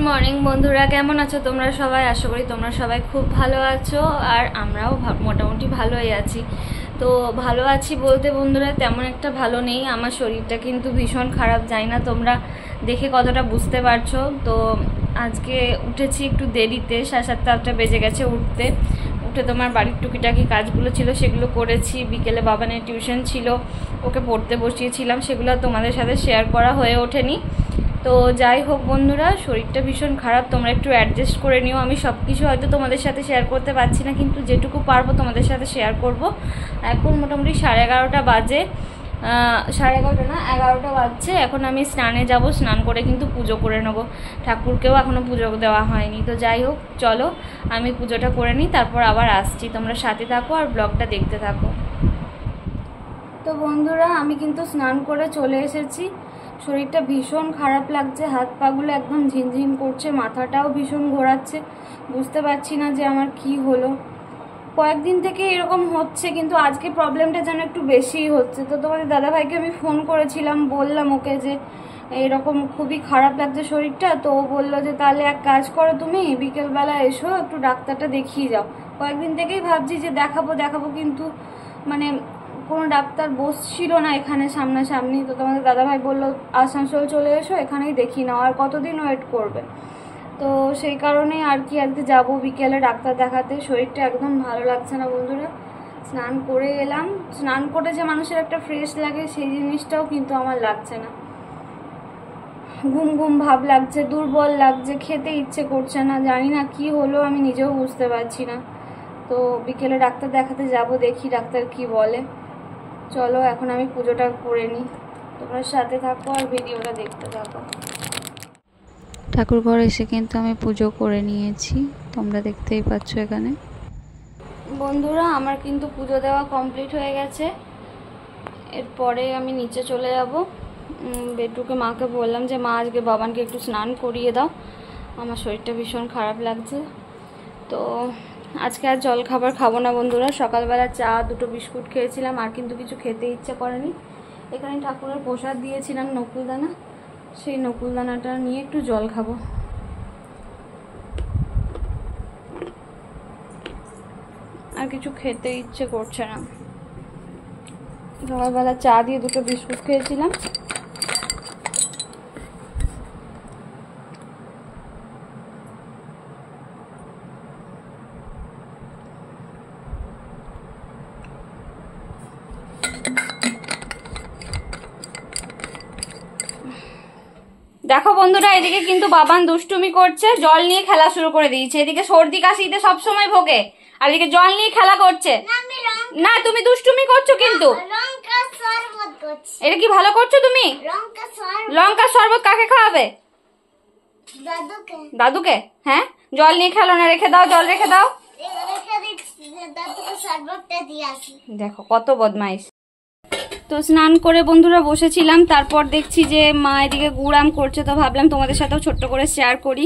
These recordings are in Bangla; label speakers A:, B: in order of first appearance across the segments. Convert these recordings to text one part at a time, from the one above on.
A: মর্নিং বন্ধুরা, কেমন আছো তোমরা সবাই? আশা করি তোমরা সবাই খুব ভালো আছো, আর আমরাও মোটামুটি ভালোই আছি। তো ভালো আছি বলতে বন্ধুরা তেমন একটা ভালো নেই, আমার শরীরটা কিন্তু ভীষণ খারাপ। জানি না তোমরা দেখে কতটা বুঝতে পারছো। তো আজকে উঠেছি একটু দেরিতে, 7:30-8টা বেজে গেছে উঠে তোমার বাড়ির টুকিটাকি কাজগুলো ছিল সেগুলো করেছি। বিকেলে বাবানের টিউশন ছিল, ওকে পড়তে বসিয়েছিলাম, সেগুলো তোমাদের সাথে শেয়ার করা হয়ে ওঠেনি। তো যাই হোক বন্ধুরা, শরীরটা ভীষণ খারাপ, তোমরা একটু অ্যাডজাস্ট করে নিও। আমি সব কিছু হয়তো তোমাদের সাথে শেয়ার করতে পারছি না, কিন্তু যেটুকু পারবো তোমাদের সাথে শেয়ার করব। এখন মোটামুটি 11:30 বাজে, 11:30 না 11টা বাজছে। এখন আমি স্নানে যাব, স্নান করে কিন্তু পুজো করে নেবো। ঠাকুরকেও এখনও পুজো দেওয়া হয়নি। তো যাই হোক চলো আমি পুজোটা করে নিই, তারপর আবার আসছি। তোমরা সাথে থাকো আর ব্লগটা দেখতে থাকো। তো বন্ধুরা আমি কিন্তু স্নান করে চলে এসেছি। শরীরটা ভীষণ খারাপ লাগছে, হাত পাগুলো একদম ঝিনঝিন করছে, মাথাটাও ভীষণ ঘোরাচ্ছে। বুঝতে পারছি না যে আমার কি হলো। কয়েকদিন থেকে এরকম হচ্ছে, কিন্তু আজকে প্রবলেমটা যেন একটু বেশিই হচ্ছে। তো তোমাদের দাদাভাইকে আমি ফোন করেছিলাম, বললাম ওকে যে এরকম খুবই খারাপ লাগছে শরীরটা। তো ও বললো যে তাহলে এক কাজ করো, তুমি বিকেলবেলা এসো, একটু ডাক্তারটা দেখিয়ে যাও। কয়েকদিন থেকেই ভাবছি যে দেখাবো, কিন্তু মানে কোনো ডাক্তার বসছিল না এখানে সামনাসামনি। তো তোমাদের দাদাভাই বললো আসানসোল চলে এসো, এখানেই দেখিয়ে নাও, আর কতদিন ওয়েট করবে। তো সেই কারণেই আর কি আজকে যাবো বিকেলে ডাক্তার দেখাতে। শরীরটা একদম ভালো লাগছে না বন্ধুরা। স্নান করে এলাম, স্নান করে যে মানুষের একটা ফ্রেশ লাগে সেই জিনিসটাও কিন্তু আমার লাগছে না। ঘুম ঘুম ভাব লাগছে, দুর্বল লাগছে, খেতে ইচ্ছে করছে না। জানি না কি হলো, আমি নিজেও বুঝতে পারছি না। তো বিকেলে ডাক্তার দেখাতে যাব, দেখি ডাক্তার কি বলে। চলো এখন আমি পুজোটা করে নিই, তোমরা সাথে থাকো আর ভিডিওটা দেখতে থাকো।
B: ঠাকুর ঘরে এসে কিন্তু আমি পুজো করে নিয়েছি, তোমরা দেখতেই পাচ্ছ এখানে।
A: বন্ধুরা আমার কিন্তু পুজো দেওয়া কমপ্লিট হয়ে গেছে। এরপরে আমি নিচে চলে যাব। বেটুকে মাকে বললাম যে মা আজকে বাবানকে একটু স্নান করিয়ে দাও, আমার শরীরটা ভীষণ খারাপ লাগছে। তো আজকে আর জল খাবার খাবো না বন্ধুরা। সকালবেলা চা, 2টো বিস্কুট খেয়েছিলাম, আর কিন্তু কিছু খেতে ইচ্ছে করেনি। এখানে ঠাকুরের প্রসাদ দিয়েছিলাম নকুলদানা, সেই নকুলদানাটা নিয়ে একটু জল খাবো। আর কিছু খেতে ইচ্ছে করছে না। সকালবেলা চা দিয়ে 2টো বিস্কুট খেয়েছিলাম। দেখো বন্ধুরা, এদিকে কিন্তু বাবান দুষ্টুমি করছে, জল নিয়ে খেলা শুরু করে দিয়েছে। এদিকে সর্দি কাশিতে সবসময় ভোগে, আর এদিকে জল নিয়ে খেলা করছে। না তুমি দুষ্টুমি করছো, কিন্তু এটা কি ভালো করছো তুমি? লঙ্কা শরবত কাকে খাওয়াবে? দাদুকে। হ্যাঁ জল নিয়ে খেলো না, রেখে দাও, জল রেখে দাও। দেখো কত বদমাইশ। তো স্নান করে বন্ধুরা বসেছিলাম, তারপর দেখছি যে মা এদিকে গুড়াম করছে। তো ভাবলাম তোমাদের সাথেও ছোট্ট করে শেয়ার করি।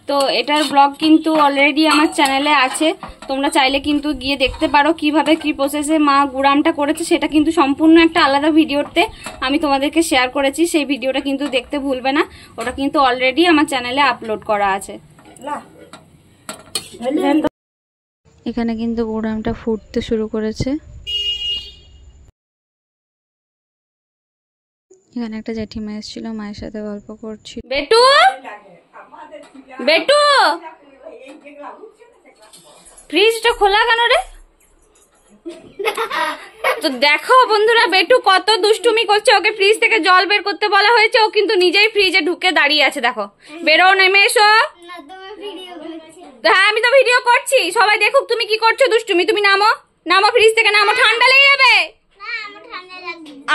A: তো এটার ব্লগ কিন্তু অলরেডি আমার চ্যানেলে আছে, তোমরা চাইলে কিন্তু গিয়ে দেখতে পারো কিভাবে কি প্রসেসে মা গুড়ামটা করেছে। সেটা কিন্তু সম্পূর্ণ একটা আলাদা ভিডিওতে আমি তোমাদেরকে শেয়ার করেছি, সেই ভিডিওটা কিন্তু দেখতে ভুলবে না। ওটা কিন্তু অলরেডি আমার চ্যানেলে আপলোড করা আছে।
B: এখানে কিন্তু গুড়ামটা ফুটতে শুরু করেছে। এখানে একটা জেঠিমা এসেছিল, মায়ের সাথে গল্প করছি।
A: বেটু বেটু, ফ্রিজটা খোলা কেন রে? তো দেখো বন্ধুরা, বেটু কত দুষ্টুমি করছে। ওকে ফ্রিজ থেকে জল বের করতে বলা হয়েছে, ও কিন্তু নিজেই ফ্রিজে ঢুকে দাঁড়িয়ে আছে। দেখো, বেরো, নেমে এসো। হ্যাঁ আমি তো ভিডিও করছি, সবাই দেখুক তুমি কি করছো দুষ্টুমি। তুমি নামো, নামো ফ্রিজ থেকে, নামো, ঠান্ডা লেগে যাবে।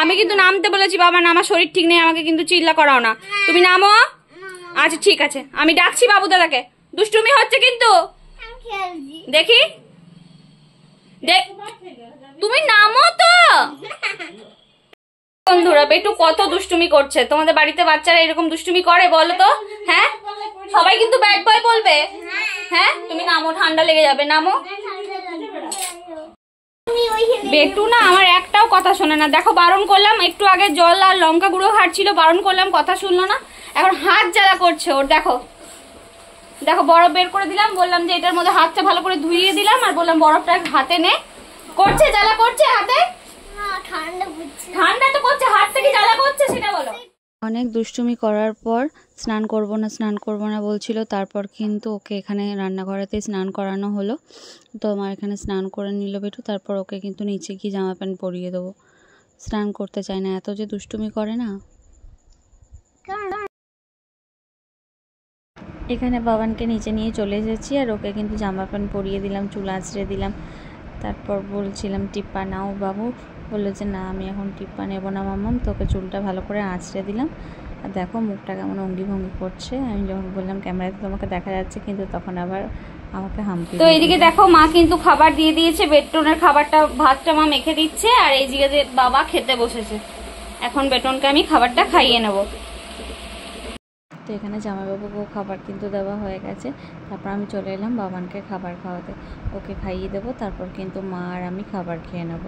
A: আমি কিন্তু নামতে বলেছি বাবা, না আমার শরীর ঠিক নেই, আমাকে কিন্তু চিল্লা করাও না। তুমি নামো। আচ্ছা ঠিক আছে, আমি ডাকছি বাবু দাদাকে। দুষ্টুমি হচ্ছে কিন্তু, দেখি তুমি নামো তো। বন্ধুরা বেটু কত দুষ্টুমি করছে। তোমাদের বাড়িতে বাচ্চারা এরকম দুষ্টুমি করে বলো তো? হ্যাঁ সবাই কিন্তু ব্যাড বয় বলবে। হ্যাঁ তুমি নামো, ঠান্ডা লেগে যাবে, নামো। বেটু না আমার একটাও কথা শোনে না। দেখো বারণ করলাম, একটু আগে জল আর লঙ্কা গুঁড়ো খাচ্ছিল, বারণ করলাম কথা শুনলো না। এখন হাত জ্বালা করছে ওর। দেখো দেখো বরফ বের করে দিলাম, বললাম যে এটার মধ্যে হাতটা ভালো করে ধুইয়ে দিলাম, আর বললাম বরফটা হাতে নে। করছে জ্বালা করছে হাতে? ঠান্ডা তো করছে, হাতটা কি জ্বালা করছে সেটা বলো।
B: অনেক দুষ্টুমি করার পর স্নান করব না বলছিল, তারপর কিন্তু ওকে এখানে রান্নাঘরেতেই স্নান করানো হলো। তো আমার এখানে স্নান করে নিল বেটু, তারপর ওকে কিন্তু নিচে গিয়ে জামা প্যান্ট পরিয়ে দেবো। স্নান করতে চায় না, এত যে দুষ্টুমি করে না। এখানে বাবানকে নিচে নিয়ে চলে এসেছি, আর ওকে কিন্তু জামা প্যান্ট পরিয়ে দিলাম, চুল আঁচড়ে দিলাম। তারপর বলছিলাম টিপ্পা নাও বাবু, বললো যে না আমি এখন টিপ্পা নেবো না মাম্মাম। তো ওকে চুলটা ভালো করে আঁচড়ে দিলাম। আর দেখো মুখটা কেমন অঙ্গি ভঙ্গি করছে। আমি যখন বললাম ক্যামেরাতে তোমাকে দেখা যাচ্ছে, কিন্তু তখন আবার আমাকে হাম্পি।
A: তো এইদিকে দেখো মা কিন্তু খাবার দিয়ে দিয়েছে, বেটনের খাবারটা, ভাতটা মা মেখে দিচ্ছে, আর এইদিকে যে বাবা খেতে বসেছে। এখন বেটনকে আমি খাবারটা খাইয়ে নেবো।
B: তো এখানে জামাইবাবুকেও খাবার কিন্তু দেওয়া হয়ে গেছে। তারপর আমি চলে এলাম বাবানকে খাবার খাওয়াতে, ওকে খাইয়ে দেবো, তারপর কিন্তু মা আর আমি খাবার খেয়ে নেব।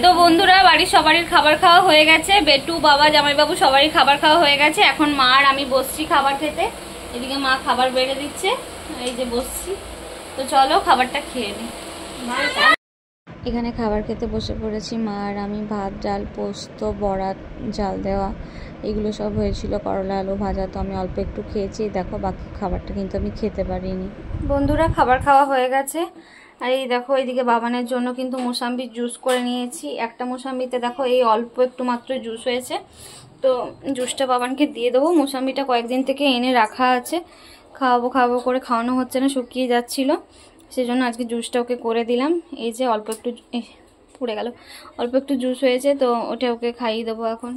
A: তো বন্ধুরা বাড়ির সবারই খাবার খাওয়া হয়ে গেছে, বেটু বাবা জামাইবাবু সবারই খাবার খাওয়া হয়ে গেছে। এখন মা আর আমি বসছি খাবার খেতে। এদিকে মা খাবার বেড়ে দিচ্ছে, এই যে বসছি। তো চলো খাবারটা খেয়ে নিই।
B: এখানে খাবার খেতে বসে পড়েছি মা আর আমি। ভাত, ডাল, পোস্ত, বড়া, জাল দেওয়া এগুলো সব হয়েছিল, করলা আলু ভাজা। তো আমি অল্প একটু খেয়েছি, দেখো বাকি খাবারটা কিন্তু আমি খেতে পারিনি।
A: বন্ধুরা খাবার খাওয়া হয়ে গেছে, আর এই দেখো এইদিকে বাবানের জন্য কিন্তু মোসাম্বির জুস করে নিয়েছি। একটা মোসাম্বিতে দেখো এই অল্প একটু মাত্র জুস হয়েছে, তো জুসটা বাবানকে দিয়ে দেবো। মোসাম্বিটা কয়েকদিন থেকে এনে রাখা আছে, খাওয়াবো করে খাওয়ানো হচ্ছে না, শুকিয়ে যাচ্ছিলো, সেজন্য আজকে জুসটা ওকে করে দিলাম। এই যে অল্প একটু পুড়ে গেল, অল্প একটু জুস হয়েছে, তো ওটা ওকে খাইয়ে দেবো এখন।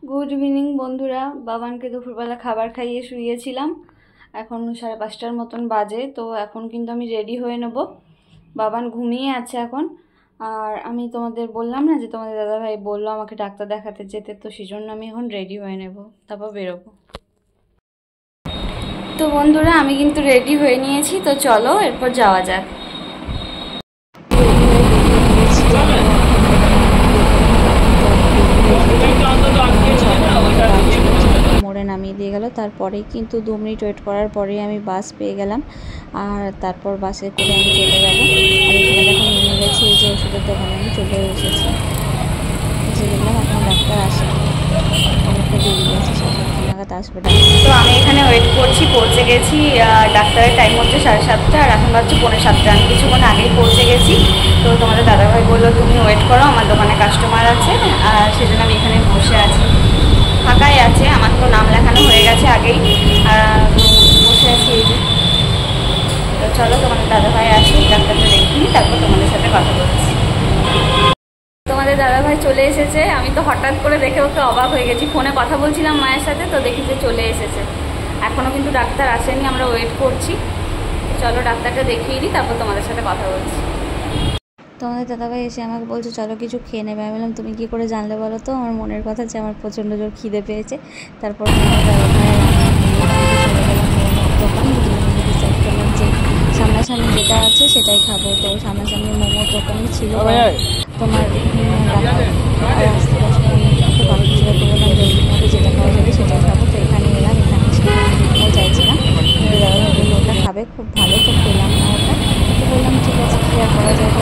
A: গুড ইভিনিং বন্ধুরা, বাবানকে দুপুরবেলা খাবার খাইয়ে শুইয়েছিলাম। এখন 5:30টার মতন বাজে। তো এখন কিন্তু আমি রেডি হয়ে নেব। বাবান ঘুমিয়ে আছে এখন। আর আমি তোমাদের বললাম না যে তোমাদের দাদাভাই বললো আমাকে ডাক্তার দেখাতে যেতে, তো সেই জন্য আমি এখন রেডি হয়ে নেব, তারপর বেরোবো। তো বন্ধুরা আমি কিন্তু রেডি হয়ে নিয়েছি, তো চলো এরপর যাওয়া যাক।
B: মোড়ে নামিয়ে দিয়ে গেল, তারপরেই কিন্তু 2 মিনিট ওয়েট করার পরেই আমি বাস পেয়ে গেলাম। আর তারপর বাসে করে আমি চলে গেলাম। আর এখানে দেখো নেমে গেছি, এই যে ওষুধের দোকানে আমি চলে এসেছি। যে দেখলাম এখন ডাক্তার আসে, অনেকটা দেরি গেছে, 7:30 নাগাদ আসবে ডাক্তার।
A: তো আমি এখানে ওয়েট করছি, পৌঁছে গেছি। ডাক্তারের টাইম হচ্ছে 7:30, আর এখন বাজছে 7:45। আমি কিছুক্ষণ আগেই পৌঁছে গেছি। তো তোমাদের দাদাভাই বললো তুমি ওয়েট করো, আমার দোকানে কাস্টমার আছে, আর সেজন্য আমি এখানে বসে আছি। ফাঁকাই আছে, আমার তো নাম লেখানো হয়ে গেছে আগেই, বসে আছি এই যে। তো চলো তোমাদের দাদাভাই আসুক, ডাক্তারটা দেখি, তারপর তোমাদের সাথে কথা বলছি। তোমাদের দাদাভাই চলে এসেছে। আমি তো হঠাৎ করে দেখে ওকে অবাক হয়ে গেছি, ফোনে কথা বলছিলাম মায়ের সাথে, তো দেখি যে চলে এসেছে। এখনও কিন্তু ডাক্তার আসেনি, আমরা ওয়েট করছি। চলো ডাক্তারটা দেখিয়ে দিই, তারপর তোমাদের সাথে কথা বলছি।
B: তোমাদের দাদাভাই এসে আমাকে বলছে চলো কিছু খেয়ে নেবে। আমি বললাম তুমি কী করে জানলে বলো তো? আমার মনের কথা যে আমার প্রচণ্ড জোর খিদে পেয়েছে। তারপর তোমাদের দাদাভাই দোকান ডিসাইড করলাম যে সামনাসামনি যেটা আছে সেটাই খাবো। তো সামনাসামনি মোমোর দোকানই ছিল তোমার ভালো কিছু করতে বললাম যে যেটা খাওয়া যাবে সেটাই খাবো। তো এখানে এলাম, এখানে মোমো চাইছিলাম, কিন্তু দাদাভাই বললো ওটা খাবে, খুব ভালো। তো খেলাম না ওটা, তো বললাম ঠিক আছে কী আর করা যাবে,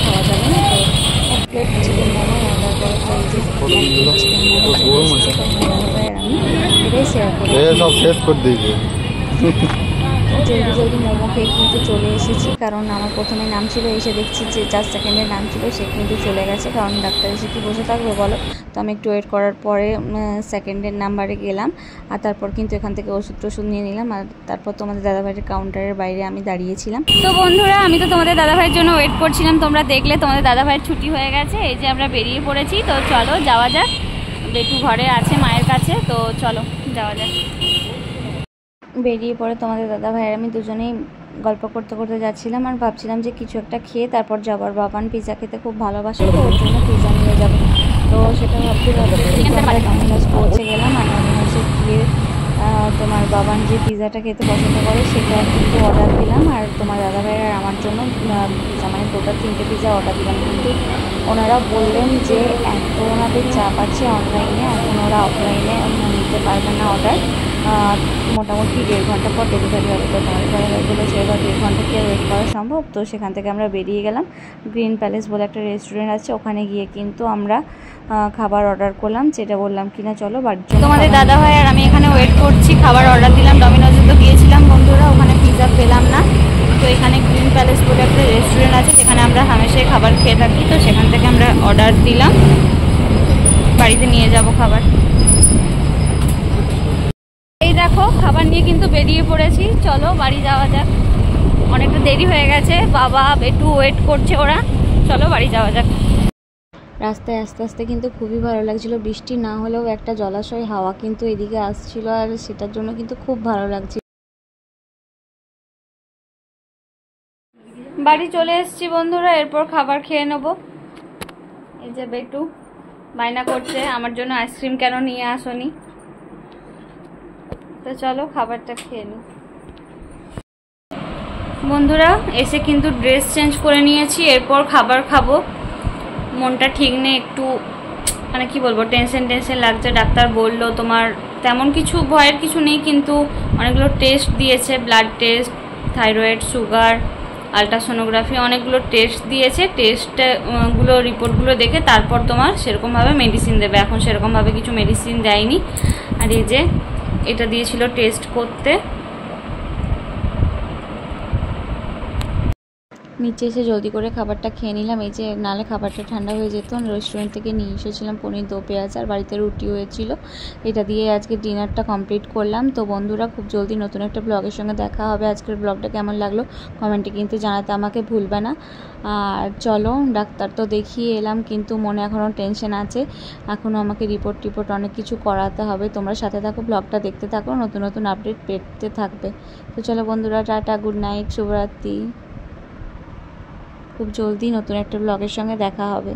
B: খাওয়া যাবে না। তো 1 প্লেট চিকেন মোমো অর্ডার করে, চিকেন মোমো আমি এটাই শেয়ার করি। জলদি মোমো খেয়ে কিন্তু চলে এসেছি, কারণ আমার প্রথমে নাম ছিল, এসে দেখছি যে 4 সেকেন্ডের নাম ছিল, সে কিন্তু চলে গেছে। কারণ ডাক্তার এসে কি বসে থাকবে বলো? তো আমি একটু ওয়েট করার পরে সেকেন্ডের নাম্বারে গেলাম, আর তারপর কিন্তু এখান থেকে ওষুধ নিয়ে নিলাম। আর তারপর তোমাদের দাদাভাইয়ের কাউন্টারের বাইরে আমি দাঁড়িয়েছিলাম।
A: তো বন্ধুরা আমি তো তোমাদের দাদাভাইয়ের জন্য ওয়েট করছিলাম, তোমরা দেখলে তোমাদের দাদাভাইয়ের ছুটি হয়ে গেছে, এই যে আমরা বেরিয়ে পড়েছি। তো চলো যাওয়া যাক, বেটু ঘরে আছে মায়ের কাছে, তো চলো যাওয়া যাক।
B: বেরিয়ে পড়ে তোমাদের দাদাভাই আর আমি দুজনেই গল্প করতে করতে যাচ্ছিলাম, আর ভাবছিলাম যে কিছু একটা খেয়ে তারপর যাবার। বাবান পিৎজা খেতে খুব ভালোবাসে, তো ওর জন্য পিৎজা নিয়ে যাবো। তো সেটা ভাবতে ভাবতে আমরা ডমিনোস পৌঁছে গেলাম, আর ডমিনোসে গিয়ে তোমার বাবান যে পিৎজাটা খেতে পছন্দ করে সেটা কিন্তু অর্ডার দিলাম, আর তোমার দাদাভাই আর আমার জন্য পিৎজা, মানে টোটাল 3টে পিৎজা অর্ডার দিলাম। কিন্তু ওনারা বললেন যে এত ওনাদের চাপ আছে অনলাইনে, এখন ওরা অফলাইনে নিতে পারবে না অর্ডার, মোটামুটি 1.5 ঘন্টা পর ডেলিভারি হবে। তো তোমার বলেছিল যে এবার 1.5 ঘন্টা কি ওয়েট করা সম্ভব। তো সেখান থেকে আমরা বেরিয়ে গেলাম। গ্রিন প্যালেস বলে একটা রেস্টুরেন্ট আছে, ওখানে গিয়ে কিন্তু আমরা খাবার অর্ডার করলাম, যেটা বললাম কিনা চলো বাড়ির জন্য।
A: তোমাদের দাদা ভাই আর আমি এখানে ওয়েট করছি, খাবার অর্ডার দিলাম। ডমিনোজে তো গিয়েছিলাম বন্ধুরা, ওখানে পিৎজা পেলাম না। তো এখানে গ্রিন প্যালেস বলে একটা রেস্টুরেন্ট আছে, যেখানে আমরা হামেশাই খাবার খেয়ে থাকি। তো সেখান থেকে আমরা অর্ডার দিলাম, বাড়িতে নিয়ে যাব খাবার। এই দেখো খাবার নিয়ে কিন্তু বেরিয়ে পড়েছি, চলো বাড়ি যাওয়া যাক। অনেকটা দেরি হয়ে গেছে, বাবা একটু ওয়েট করছে ওরা, চলো বাড়ি যাওয়া যাক।
B: রাস্তায় আস্তে আস্তে কিন্তু খুবই ভালো লাগছিল, বৃষ্টি না হলেও একটা জলাশয় হাওয়া কিন্তু এদিকে আসছিল, আর সেটার জন্য কিন্তু খুব ভালো লাগছিল।
A: বাড়ি চলে এসেছি বন্ধুরা, এরপর খাবার খেয়ে নেবো। এই যে বেটু বায়না করছে আমার জন্য আইসক্রিম কেন নিয়ে আসনি। তো চলো খাবারটা খেয়ে নিই। বন্ধুরা এসে কিন্তু ড্রেস চেঞ্জ করে নিয়েছি, এরপর খাবার খাবো। মনটা ঠিক নেই, একটু মানে কি বলবো, টেনশন লাগছে। ডাক্তার বললো তোমার তেমন কিছু ভয়ের কিছু নেই, কিন্তু অনেকগুলো টেস্ট দিয়েছে, blood test, thyroid, sugar, ultrasonography, অনেকগুলো টেস্ট দিয়েছে। টেস্টগুলো রিপোর্টগুলো দেখে তারপর তোমার সেরকমভাবে মেডিসিন দেবে। এখন সেরকমভাবে কিছু মেডিসিন দেয়নি। আর এই যে এটা দিয়েছিল টেস্ট করতে।
B: নিচে এসে জলদি করে খাবারটা খেয়ে নিলাম, এই যে নালে খাবারটা ঠান্ডা হয়ে যেত। রেস্টুরেন্ট থেকে নিয়ে এসেছিলাম পনির দো পেঁয়াজ, আর বাড়িতে রুটি হয়েছিল। এটা দিয়ে আজকে ডিনারটা কমপ্লিট করলাম। তো বন্ধুরা খুব জলদি নতুন একটা ব্লগের সঙ্গে দেখা হবে। আজকের ব্লগটা কেমন লাগলো কমেন্টে কিন্তু জানাতে আমাকে ভুলবে না। আর চলো, ডাক্তার তো দেখিয়ে এলাম, কিন্তু মনে এখনও টেনশন আছে, এখনও আমাকে রিপোর্ট অনেক কিছু করাতে হবে। তোমরা সাথে থাকো, ব্লগটা দেখতে থাকো, নতুন নতুন আপডেট পেতে থাকবে। তো চলো বন্ধুরা, টাটা, গুড নাইট, শুভরাত্রি। খুব জলদি নতুন একটা ব্লগের সঙ্গে দেখা হবে।